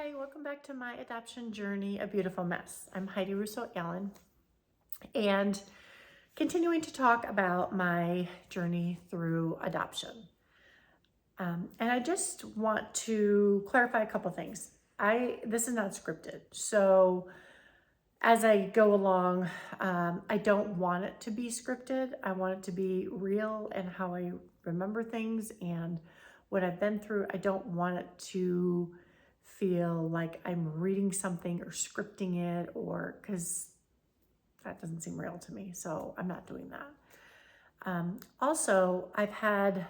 Hi, welcome back to my adoption journey, A Beautiful Mess. I'm Heidi Russo and continuing to talk about my journey through adoption. And I just want to clarify a couple things. This is not scripted, so as I go along, I don't want it to be scripted. I want it to be real and how I remember things and what I've been through. I don't want it to feel like I'm reading something or scripting it, or because that doesn't seem real to me. So I'm not doing that. Also, I've had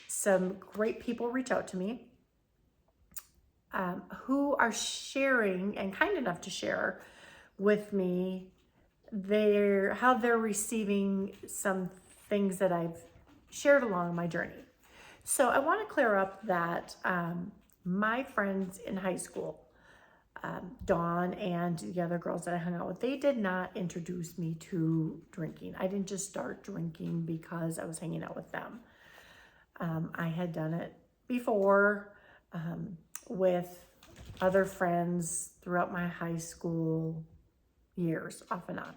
some great people reach out to me who are sharing and kind enough to share with me how they're receiving some things that I've shared along my journey. So I want to clear up that my friends in high school, Dawn and the other girls that I hung out with, they did not introduce me to drinking. I didn't just start drinking because I was hanging out with them. I had done it before with other friends throughout my high school years, off and on.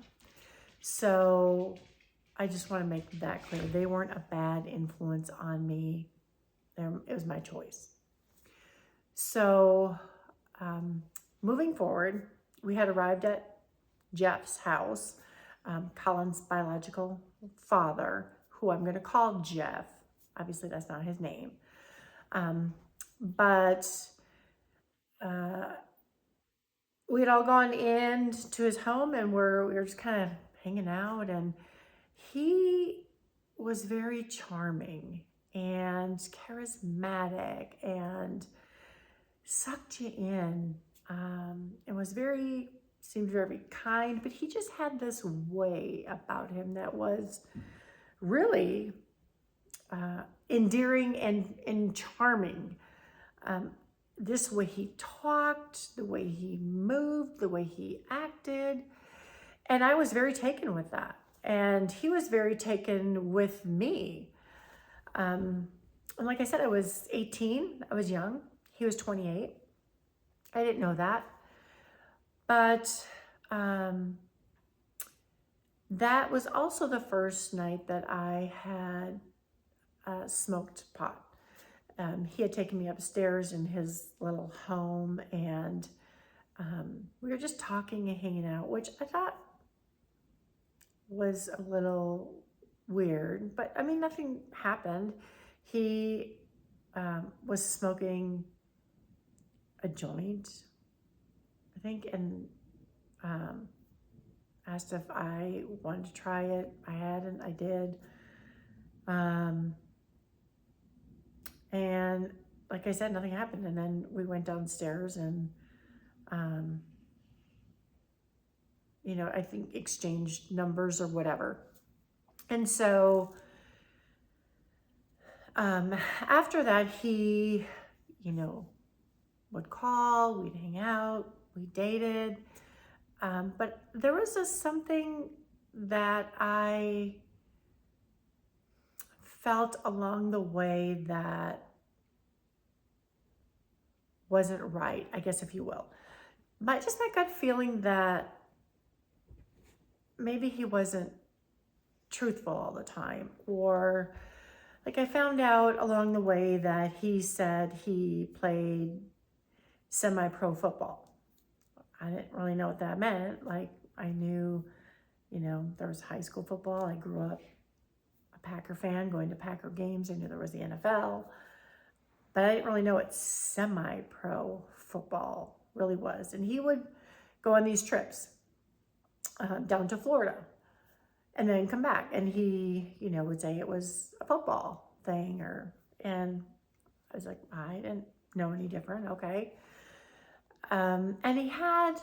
So I just want to make that clear. They weren't a bad influence on me. It was my choice. So moving forward, we had arrived at Jeff's house, Colin's biological father, who I'm going to call Jeff. Obviously, that's not his name. But we had all gone into his home and we were just kind of hanging out, and he was very charming and charismatic and sucked you in, and seemed very kind, but he just had this way about him that was really endearing and charming. This way he talked, the way he moved, the way he acted, and I was very taken with that. And he was very taken with me. And like I said, I was 18, I was young. He was 28. I didn't know that. But that was also the first night that I had smoked pot. He had taken me upstairs in his little home, and we were just talking and hanging out, which I thought was a little weird, but I mean, nothing happened. He was smoking a joint, I think, and asked if I wanted to try it. I hadn't, I did. And like I said, nothing happened. And then we went downstairs and, I think exchanged numbers or whatever. And so after that, he, would call, we'd hang out, we dated. But there was something that I felt along the way that wasn't right, I guess, if you will. Just my gut feeling that maybe he wasn't truthful all the time, or like I found out along the way that he said he played semi-pro football. I didn't really know what that meant. Like, I knew, there was high school football. I grew up a Packer fan, going to Packer games. I knew there was the NFL, but I didn't really know what semi-pro football really was. And he would go on these trips down to Florida and then come back. And he, would say it was a football thing, and I was like, I didn't know any different. Okay. And he had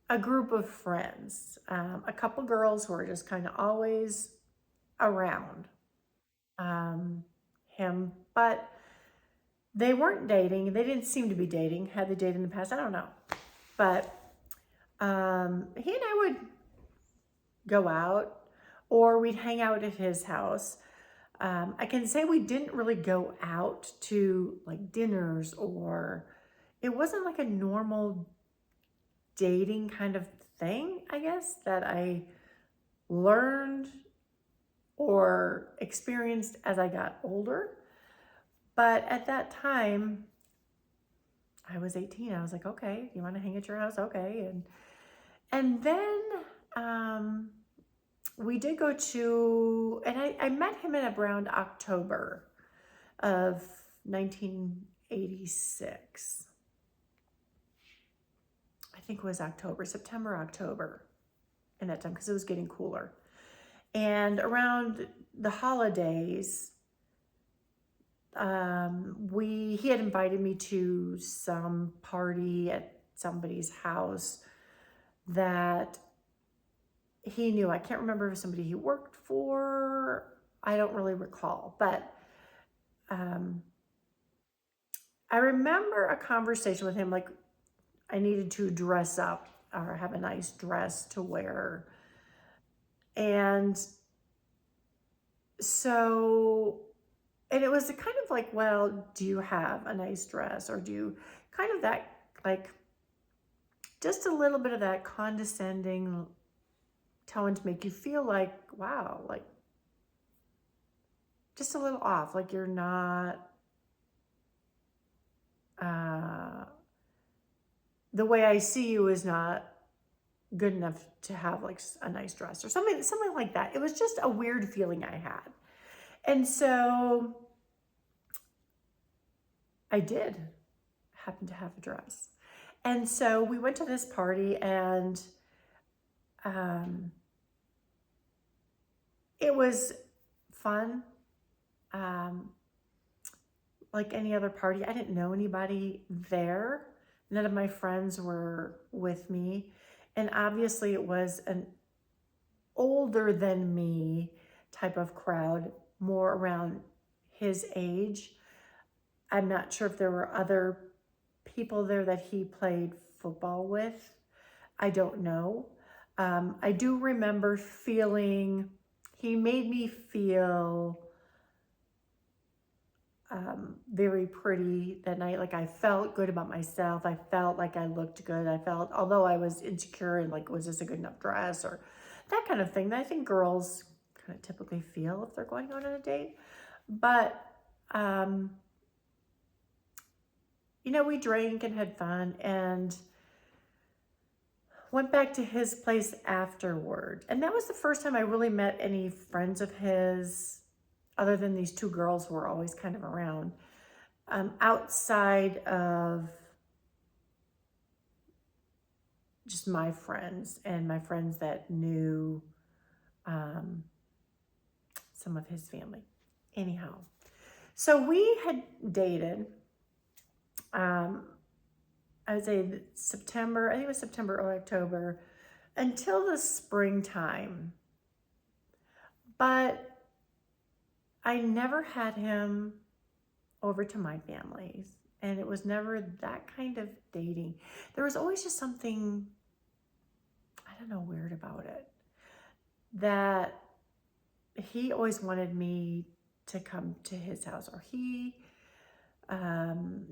a group of friends, a couple girls who were just kind of always around him, but they weren't dating. They didn't seem to be dating. Had they dated in the past? I don't know. But he and I would go out, or we'd hang out at his house. I can say we didn't really go out to like dinners or it wasn't like a normal dating kind of thing, I guess, that I learned or experienced as I got older. But at that time, I was 18. I was like, okay, you want to hang at your house? Okay. And then we did go to, and I met him in around October of 1986. I think it was September, October in that time, because it was getting cooler. And around the holidays, he had invited me to some party at somebody's house that he knew. I can't remember if it was somebody he worked for. I don't really recall, but I remember a conversation with him, like I needed to dress up or have a nice dress to wear. And so, and it was a kind of like, well, do you have a nice dress? Or do you kind of that, like, just a little bit of that condescending tone to make you feel like, wow, like just a little off, like you're not, the way I see you is not good enough to have like a nice dress or something like that. It was just a weird feeling I had. And so I did happen to have a dress. And so we went to this party, and it was fun. Like any other party, I didn't know anybody there. None of my friends were with me. And obviously it was an older than me type of crowd, more around his age. I'm not sure if there were other people there that he played football with. I don't know. I do remember feeling, he made me feel very pretty that night. Like I felt good about myself. I felt like I looked good. I felt, although I was insecure and like, was this a good enough dress or that kind of thing that I think girls kind of typically feel if they're going on a date. But, we drank and had fun and went back to his place afterward. And that was the first time I really met any friends of his, other than these two girls who were always kind of around, outside of just my friends and my friends that knew some of his family. Anyhow, so we had dated, I would say September, I think it was September or October, until the springtime. But I never had him over to my family's, and it was never that kind of dating. There was always just something, I don't know, weird about it, that he always wanted me to come to his house, or he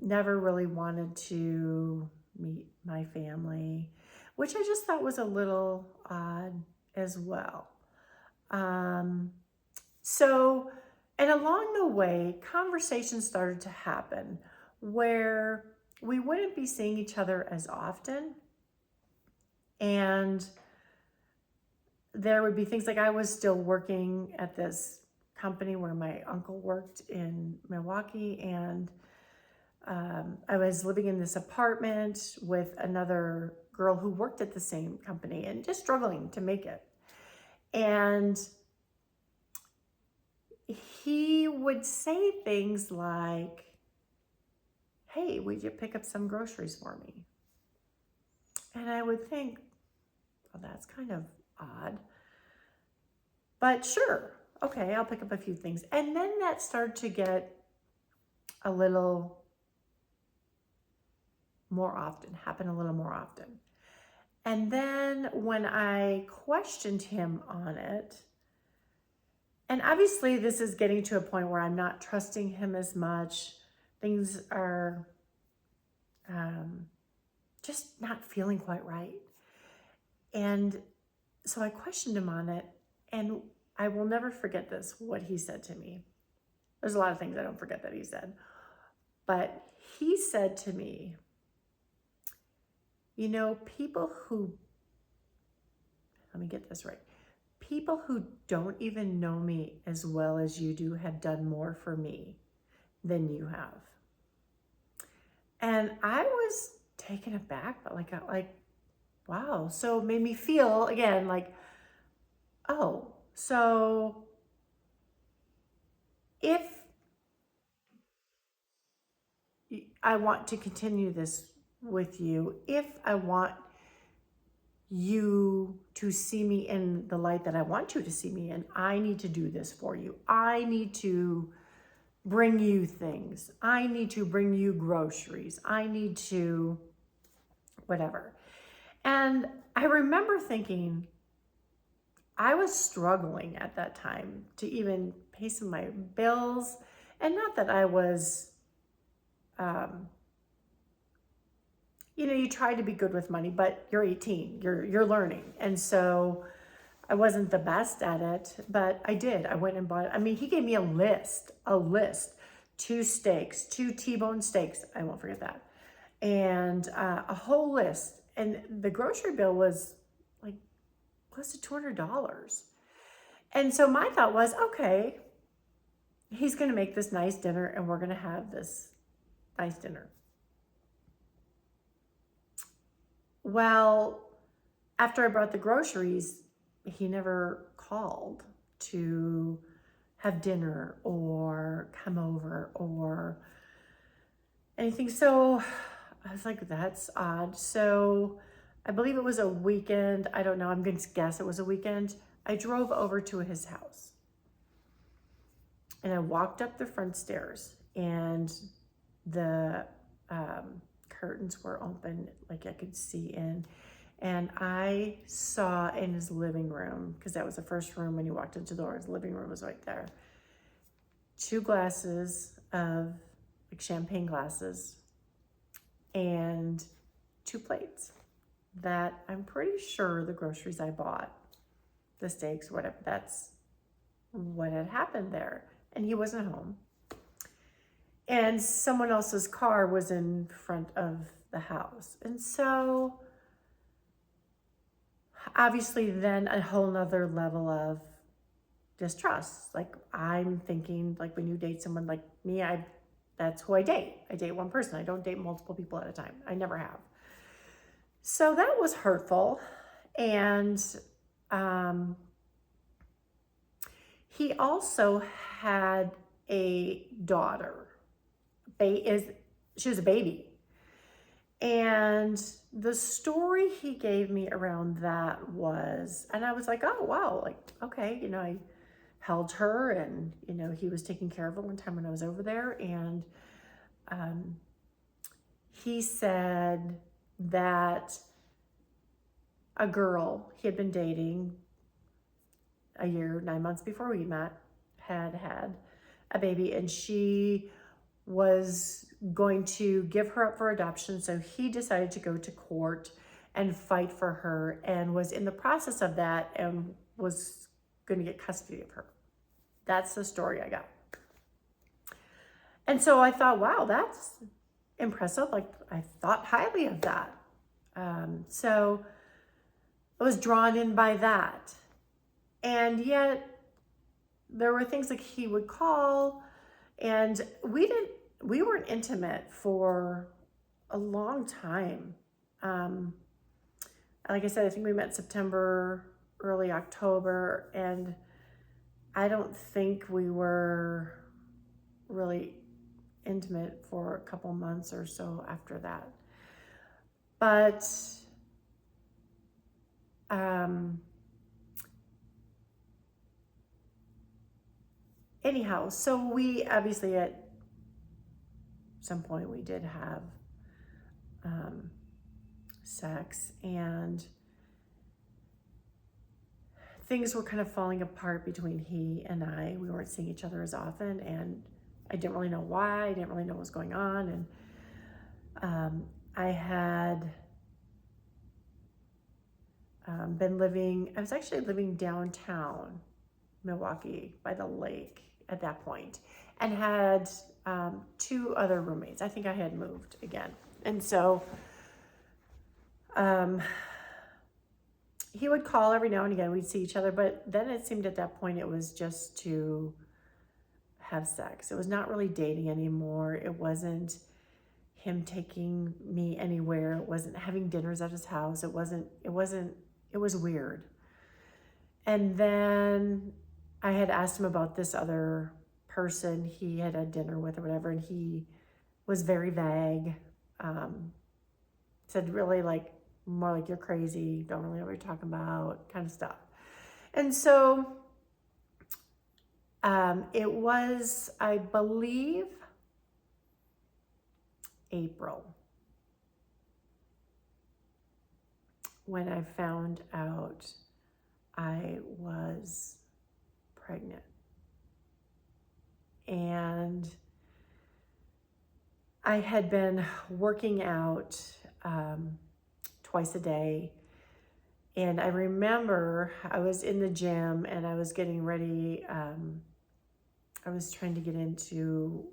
never really wanted to meet my family, which I just thought was a little odd as well. So, and along the way, conversations started to happen where we wouldn't be seeing each other as often. And there would be things like I was still working at this company where my uncle worked in Milwaukee, and I was living in this apartment with another girl who worked at the same company and just struggling to make it. And he would say things like, hey, would you pick up some groceries for me? And I would think, well, that's kind of odd. But sure, okay, I'll pick up a few things. And then that started to get a little more often, happen a little more often. And then when I questioned him on it, and obviously this is getting to a point where I'm not trusting him as much. Things are just not feeling quite right. And so I questioned him on it, and I will never forget this, what he said to me. There's a lot of things I don't forget that he said. But he said to me, you know, let me get this right. People who don't even know me as well as you do have done more for me than you have. And I was taken aback, but like, wow. So it made me feel again like, oh, so if I want to continue this with you, if I want you to see me in the light that I want you to see me in, I need to do this for you. I need to bring you things. I need to bring you groceries. I need to whatever. And I remember thinking, I was struggling at that time to even pay some of my bills. And not that I was, you try to be good with money, but you're 18, you're learning. And so I wasn't the best at it, but I did. I went and bought, he gave me a list, 2 steaks, 2 T-bone steaks. I won't forget that. And a whole list. And the grocery bill was like close to $200. And so my thought was, okay, he's going to make this nice dinner and we're going to have this nice dinner. Well, after I brought the groceries, he never called to have dinner or come over or anything. So I was like, that's odd. So I believe it was a weekend. I don't know. I'm going to guess it was a weekend. I drove over to his house and I walked up the front stairs and the curtains were open, like I could see in. And I saw in his living room, because that was the first room when you walked into the door, his living room was right there, 2 glasses of like champagne glasses and 2 plates that I'm pretty sure the groceries I bought, the steaks, whatever, that's what had happened there. And he wasn't home. And someone else's car was in front of the house. And so obviously then a whole nother level of distrust. Like I'm thinking, like when you date someone like me, that's who I date. I date one person. I don't date multiple people at a time. I never have. So that was hurtful. And he also had a daughter. She was a baby. And the story he gave me around that was, and I was like, oh, wow, like, okay, I held her and, he was taking care of her one time when I was over there. And he said that a girl he had been dating a year, 9 months before we met, had a baby, and she was going to give her up for adoption. So he decided to go to court and fight for her and was in the process of that and was going to get custody of her. That's the story I got. And so I thought, wow, that's impressive. Like I thought highly of that. So I was drawn in by that. And yet there were things like he would call, and we weren't intimate for a long time. Like I said, I think we met September, early October, and I don't think we were really intimate for a couple months or so after that. But anyhow, so we obviously at some point we did have sex, and things were kind of falling apart between he and I. We weren't seeing each other as often, and I didn't really know why. I didn't really know what was going on. And I had I was actually living downtown Milwaukee by the lake at that point, and had two other roommates. I think I had moved again. And so he would call every now and again. We'd see each other, but then it seemed at that point it was just to have sex. It was not really dating anymore. It wasn't him taking me anywhere. It wasn't having dinners at his house. It was weird. And then I had asked him about this other person he had dinner with or whatever, and he was very vague. Said really like, more like, you're crazy, don't really know what you're talking about, kind of stuff. And so it was, I believe, April when I found out I was pregnant. And I had been working out twice a day. And I remember I was in the gym and I was getting ready. I was trying to get into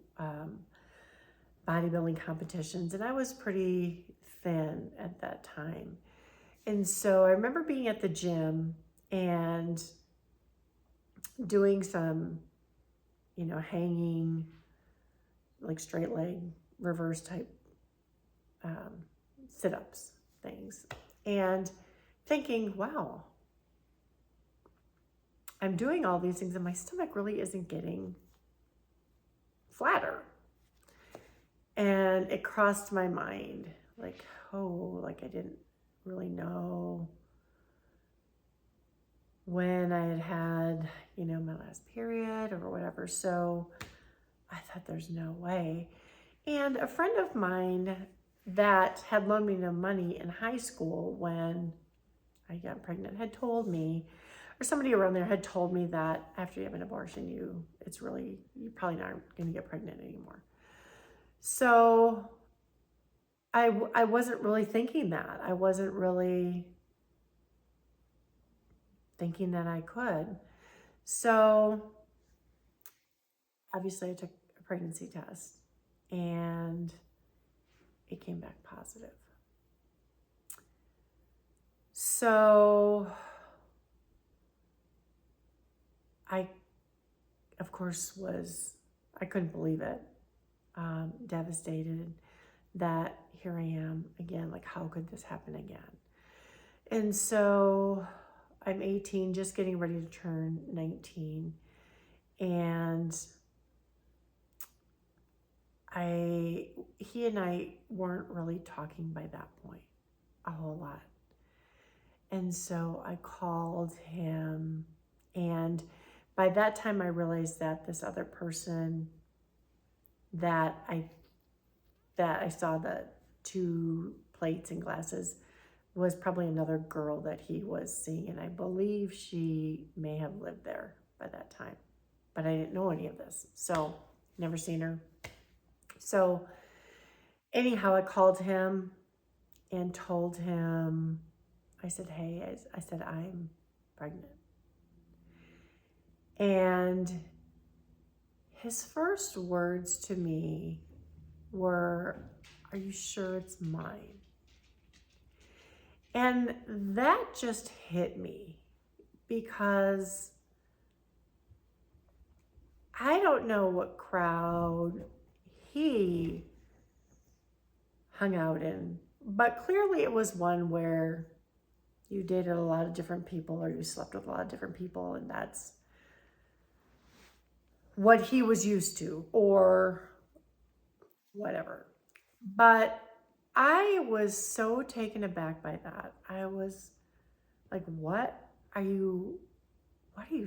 bodybuilding competitions, and I was pretty thin at that time. And so I remember being at the gym and doing some, hanging, like straight leg, reverse type sit-ups things, and thinking, wow, I'm doing all these things and my stomach really isn't getting flatter. And it crossed my mind, like, oh, like I didn't really know when I had my last period or whatever. So I thought, there's no way. And a friend of mine that had loaned me the money in high school when I got pregnant had told me, or somebody around there had told me, that after you have an abortion, you probably not going to get pregnant anymore. So I wasn't really thinking that. I wasn't really thinking that I could. So obviously I took a pregnancy test and it came back positive. So I, of course, I couldn't believe it. Devastated that here I am again, like, how could this happen again? And so I'm 18, just getting ready to turn 19. And he and I weren't really talking by that point a whole lot. And so I called him, and by that time I realized that this other person that I saw the two plates and glasses was probably another girl that he was seeing, and I believe she may have lived there by that time, but I didn't know any of this, so never seen her. So anyhow, I called him and told him, I said, hey, I said, I'm pregnant. And his first words to me were, are you sure it's mine? And that just hit me, because I don't know what crowd he hung out in, but clearly it was one where you dated a lot of different people, or you slept with a lot of different people, and that's what he was used to, or whatever. But I was so taken aback by that. I was like, what are you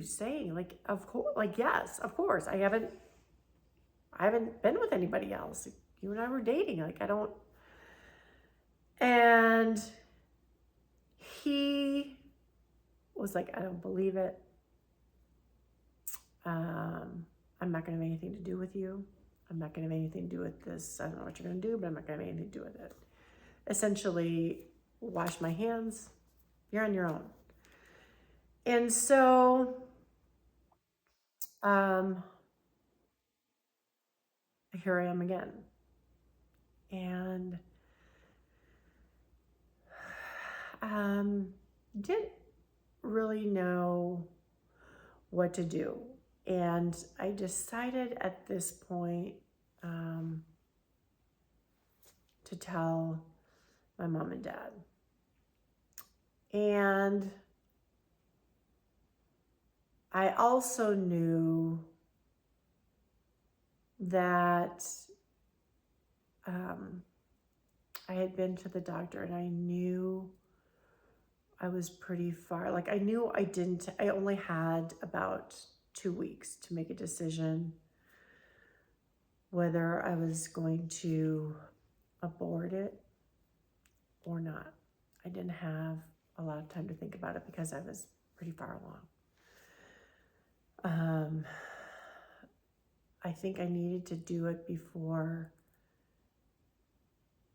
saying? Like, of course, like, yes, of course. I haven't been with anybody else. You and I were dating. Like, I don't. And he was like, I don't believe it. I'm not going to have anything to do with you. I'm not going to have anything to do with this. I don't know what you're going to do, but I'm not going to have anything to do with it. essentially wash my hands. You're on your own. And so, here I am again. And didn't really know what to do. And I decided at this point to tell my mom and dad. And I also knew that I had been to the doctor, and I knew I was pretty far. Like, I knew I only had about 2 weeks to make a decision whether I was going to abort it or not. I didn't have a lot of time to think about it because I was pretty far along. I think I needed to do it before,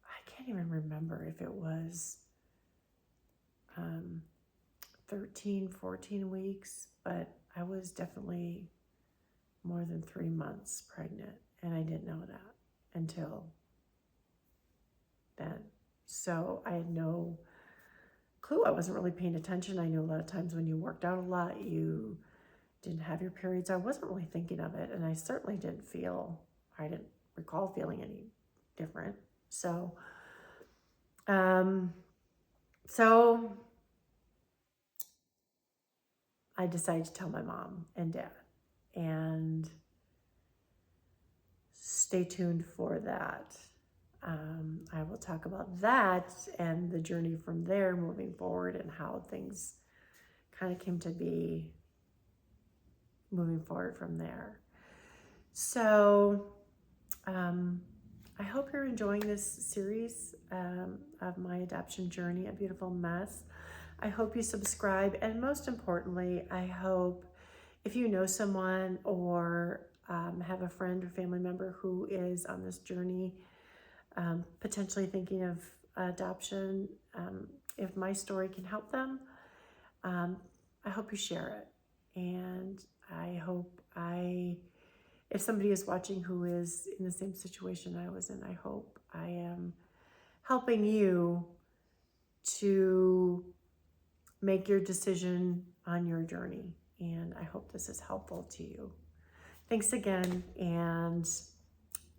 I can't even remember if it was 13, 14 weeks, but I was definitely more than 3 months pregnant, and I didn't know that until then. So I had no clue. I wasn't really paying attention. I knew a lot of times when you worked out a lot, you didn't have your periods. I wasn't really thinking of it, and I certainly didn't recall feeling any different. So, I decided to tell my mom and dad, and stay tuned for that. I will talk about that and the journey from there moving forward, and how things kind of came to be moving forward from there. So I hope you're enjoying this series of my adoption journey, A Beautiful Mess. I hope you subscribe, and most importantly, I hope if you know someone or have a friend or family member who is on this journey, potentially thinking of adoption, if my story can help them, I hope you share it. And I hope if somebody is watching who is in the same situation I was in, I hope I am helping you to make your decision on your journey. And I hope this is helpful to you. Thanks again, and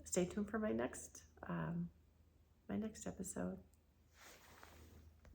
stay tuned for my next episode.